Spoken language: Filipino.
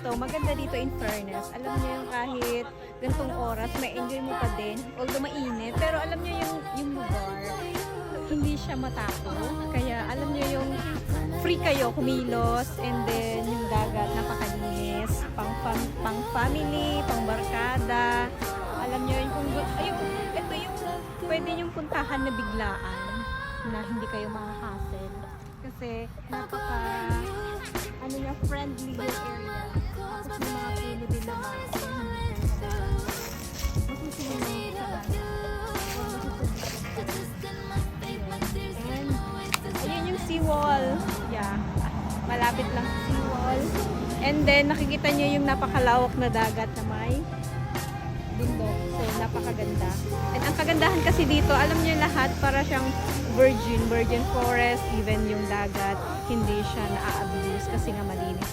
dito, maganda dito in fairness. Alam niyo yung kahit gantong oras, may enjoy mo pa din. Although mainit, pero alam niyo yung lugar, hindi siya matako. Kaya alam niyo yung free kayo kumilos, and then yung dagat napakalinis, pang family, pang barkada. Alam niyo yung ito yung pwede yung puntahan na biglaan na hindi kayo ma-hassle. Kasi napaka ano niya, friendly yung area. Tapos yung mga puno din naman. Masusunod sa and ayun yung seawall. Yeah. Malapit lang sa seawall. And then nakikita nyo yung napakalawak na dagat na may bundok. So napakaganda. And ang kagandahan kasi dito, alam nyo lahat, para siyang virgin forest, even yung dagat, hindi siya na-abuse kasi nga malinis.